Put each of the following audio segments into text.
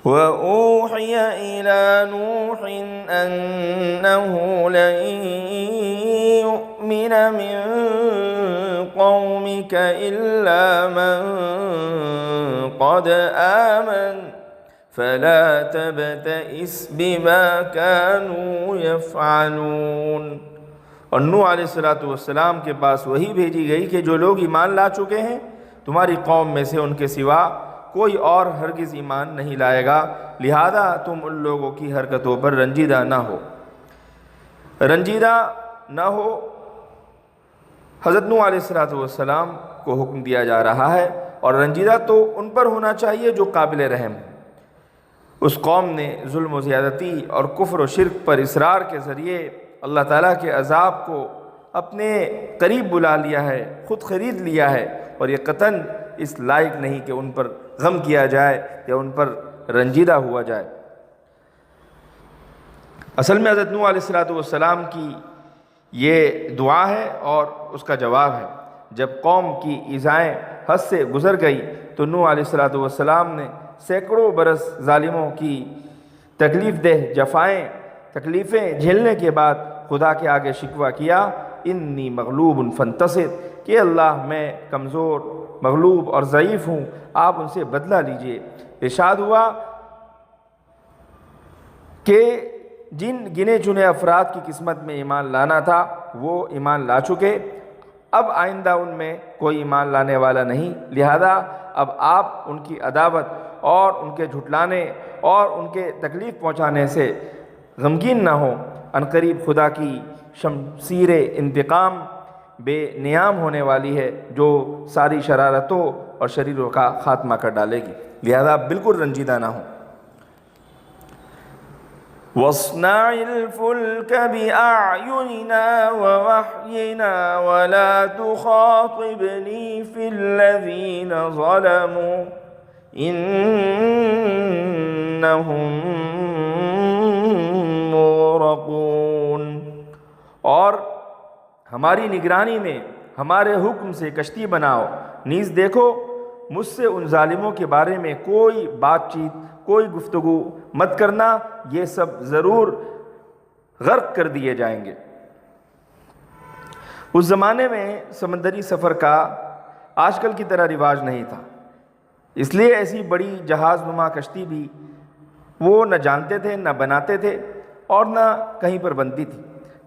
وَأُوحِيَ إِلَى نُوحٍ أَنَّهُ لَن يُؤْمِنَ مِن قَوْمِكَ إِلَّا مَن قَدْ آمَنَ فَلَا تَبْتَئِسْ بِمَا كَانُوا يَفْعَلُونَ۔ اور نوح علیہ السلام کے پاس وحی بھیجی گئی کہ جو لوگ ایمان لا چکے ہیں تمہاری قوم میں سے ان کے سوا کوئی اور ہرگز ایمان نہیں لائے گا، لہذا تم ان لوگوں کی حرکتوں پر رنجیدہ نہ ہو۔ حضرت نوح علیہ السلام کو حکم دیا جا رہا ہے، اور رنجیدہ تو ان پر ہونا چاہیے جو قابل رحم ہو۔ اس قوم نے ظلم و زیادتی اور کفر و شرک پر اصرار کے ذریعے اللہ تعالیٰ کے عذاب کو اپنے قریب بلا لیا ہے، خود خرید لیا ہے، اور یہ قطعاً اس لائق نہیں کہ ان پر غم کیا جائے یا ان پر رنجیدہ ہوا جائے۔ اصل میں حضرت نوح علیہ السلام کی یہ دعا ہے اور اس کا جواب ہے۔ جب قوم کی ایذائیں حد سے گزر گئی تو نوح علیہ السلام نے سینکڑوں برس ظالموں کی تکلیفیں جھیلنے کے بعد خدا کے آگے شکوہ کیا، انی مغلوب فانتصر، کہ اللہ میں کمزور، مغلوب اور ضعیف ہوں، آپ ان سے بدلہ لیجئے۔ ارشاد ہوا کہ جن گنے چنے افراد کی قسمت میں ایمان لانا تھا وہ ایمان لا چکے، اب آئندہ ان میں کوئی ایمان لانے والا نہیں، لہذا اب آپ ان کی عداوت اور ان کے جھٹلانے اور ان کے تکلیف پہنچانے سے غمگین نہ ہوں۔ عنقریب خدا کی شمشیر انتقام بے نیام ہونے والی ہے جو ساری شرارتوں اور شریروں کا خاتمہ کر ڈالے گی، لہذا بالکل رنجیدہ نہ ہوں۔ وَاصْنَعِ الْفُلْكَ بِأَعْيُنِنَا وَوَحْيِنَا وَلَا تُخَاطِبْنِي فِي الَّذِينَ ظَلَمُوا إِنَّهُمْ مُغْرَقُونَ۔ اور ہماری نگرانی میں ہمارے حکم سے کشتی بناؤ، نیز دیکھو مجھ سے ان ظالموں کے بارے میں کوئی بات چیت، کوئی گفتگو مت کرنا، یہ سب ضرور غرق کر دیے جائیں گے۔ اس زمانے میں سمندری سفر کا آج کل کی طرح رواج نہیں تھا، اس لیے ایسی بڑی جہاز نما کشتی بھی وہ نہ جانتے تھے، نہ بناتے تھے، اور نہ کہیں پر بنتی تھی۔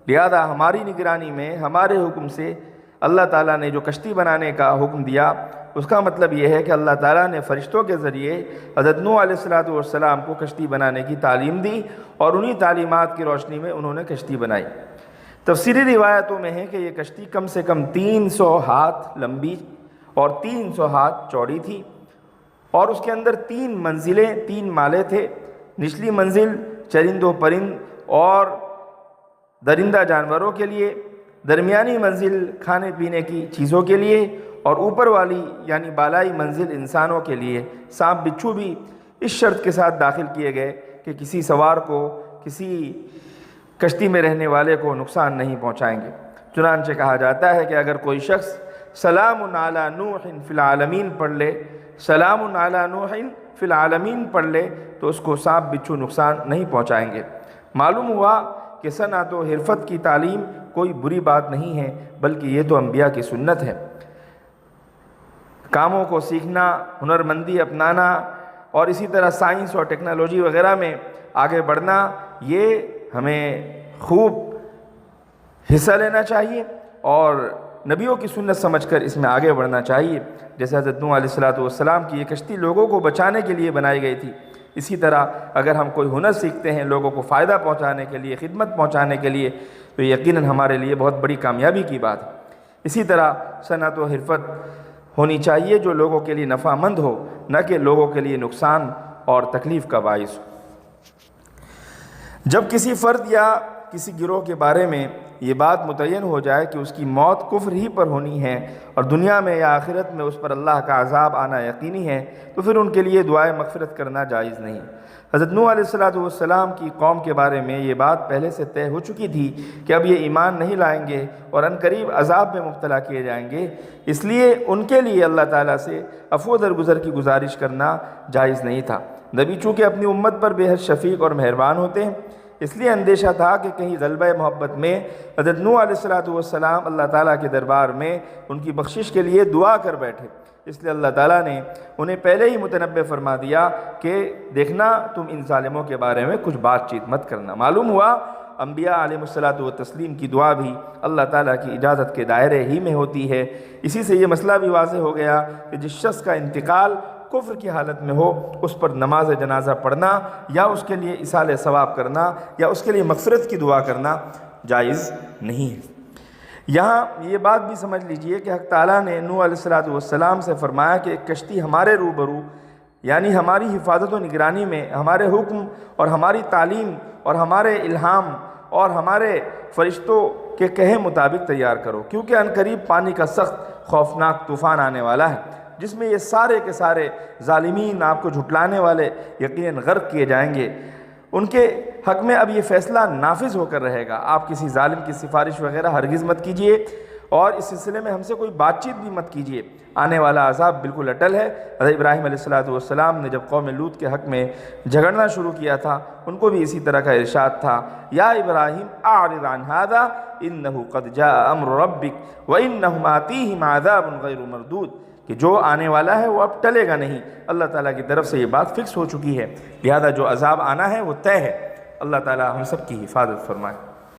لہذا ہماری نگرانی میں ہمارے حکم سے اللہ تعالیٰ نے جو کشتی بنانے کا حکم دیا، اس کا مطلب یہ ہے کہ اللہ تعالیٰ نے فرشتوں کے ذریعے حضرت نوح علیہ السلام کو کشتی بنانے کی تعلیم دی، اور انہی تعلیمات کی روشنی میں انہوں نے کشتی بنائی۔ تفسیری روایتوں میں ہے کہ یہ کشتی کم سے کم 300 ہاتھ لمبی اور 300 ہاتھ چوڑی تھی، اور اس کے اندر 3 منزلیں، 3 مالے تھے۔ نچلی منزل چرند و پرند اور درندہ جانوروں کے لیے، درمیانی منزل کھانے پینے کی چیزوں کے لیے، اور اوپر والی یعنی بالائی منزل انسانوں کے لیے۔ سانپ بچھو بھی اس شرط کے ساتھ داخل کیے گئے کہ کسی سوار کو، کسی کشتی میں رہنے والے کو نقصان نہیں پہنچائیں گے۔ چنانچہ کہا جاتا ہے کہ اگر کوئی شخص سلام علی نوح فی العالمین پڑھ لے، سلام علی نوح فی العالمین پڑھ لے تو اس کو سانپ بچھو نقصان نہیں پہنچائیں گے۔ معلوم ہوا کہ صنعت و حرفت کی تعلیم کوئی بری بات نہیں ہے، بلکہ یہ تو انبیاء کی سنت ہے۔ کاموں کو سیکھنا، ہنرمندی اپنانا، اور اسی طرح سائنس اور ٹیکنالوجی وغیرہ میں آگے بڑھنا، یہ ہمیں خوب حصہ لینا چاہیے اور نبیوں کی سنت سمجھ کر اس میں آگے بڑھنا چاہیے۔ جیسے حضرت نوح علیہ السلام کی یہ کشتی لوگوں کو بچانے کے لیے بنائی گئی تھی، اسی طرح اگر ہم کوئی ہنر سیکھتے ہیں لوگوں کو فائدہ پہنچانے کے لیے، خدمت پہنچانے کے لیے، تو یقیناً ہمارے لیے بہت بڑی کامیابی کی بات ہے۔ اسی طرح صنعت و حرفت ہونی چاہیے جو لوگوں کے لیے نفع مند ہو، نہ کہ لوگوں کے لیے نقصان اور تکلیف کا باعث ہو۔ جب کسی فرد یا کسی گروہ کے بارے میں یہ بات متعین ہو جائے کہ اس کی موت کفر ہی پر ہونی ہے اور دنیا میں یا آخرت میں اس پر اللہ کا عذاب آنا یقینی ہے، تو پھر ان کے لیے دعائے مغفرت کرنا جائز نہیں۔ حضرت نوح علیہ السلام کی قوم کے بارے میں یہ بات پہلے سے طے ہو چکی تھی کہ اب یہ ایمان نہیں لائیں گے اور عنقریب عذاب میں مبتلا کیے جائیں گے، اس لیے ان کے لیے اللہ تعالیٰ سے عفو درگزر کی گزارش کرنا جائز نہیں تھا۔ نبی چونکہ اپنی امت پر بے حد شفیق اور مہربان ہوتے ہیں، اس لیے اندیشہ تھا کہ کہیں غلبہ محبت میں حضرت نوح علیہ السلام اللہ تعالیٰ کے دربار میں ان کی بخشش کے لیے دعا کر بیٹھے۔ اس لیے اللہ تعالیٰ نے انہیں پہلے ہی متنبع فرما دیا کہ دیکھنا تم ان ظالموں کے بارے میں کچھ بات چیت مت کرنا۔ معلوم ہوا انبیاء علیہ الصلاۃ والتسلیم کی دعا بھی اللہ تعالیٰ کی اجازت کے دائرے ہی میں ہوتی ہے۔ اسی سے یہ مسئلہ بھی واضح ہو گیا کہ جس شخص کا انتقال کفر کی حالت میں ہو، اس پر نماز جنازہ پڑھنا یا اس کے لیے ایصال ثواب کرنا یا اس کے لیے مغفرت کی دعا کرنا جائز نہیں ہے۔ یہاں یہ بات بھی سمجھ لیجئے کہ حق تعالیٰ نے نوح علیہ السلام سے فرمایا کہ ایک کشتی ہمارے روبرو، یعنی ہماری حفاظت و نگرانی میں، ہمارے حکم اور ہماری تعلیم اور ہمارے الہام اور ہمارے فرشتوں کے کہے مطابق تیار کرو، کیونکہ عنقریب پانی کا سخت خوفناک طوفان آنے والا ہے، جس میں یہ سارے کے سارے ظالمین، آپ کو جھٹلانے والے یقیناً غرق کیے جائیں گے۔ ان کے حق میں اب یہ فیصلہ نافذ ہو کر رہے گا۔ آپ کسی ظالم کی سفارش وغیرہ ہرگز مت کیجیے اور اس سلسلے میں ہم سے کوئی بات چیت بھی مت کیجیے۔ آنے والا عذاب بالکل اٹل ہے۔ حضرت ابراہیم علیہ السلام نے جب قوم لوط کے حق میں جھگڑنا شروع کیا تھا، ان کو بھی اسی طرح کا ارشاد تھا، یا ابراہیم اعرض عن ھذا انہ قد جاء امر ربک وانہم آتیہم عذاب غیر مردود، کہ جو آنے والا ہے وہ اب ٹلے گا نہیں۔ اللہ تعالیٰ کی طرف سے یہ بات فکس ہو چکی ہے، لہذا جو عذاب آنا ہے وہ طے ہے۔ اللہ تعالیٰ ہم سب کی حفاظت فرمائے۔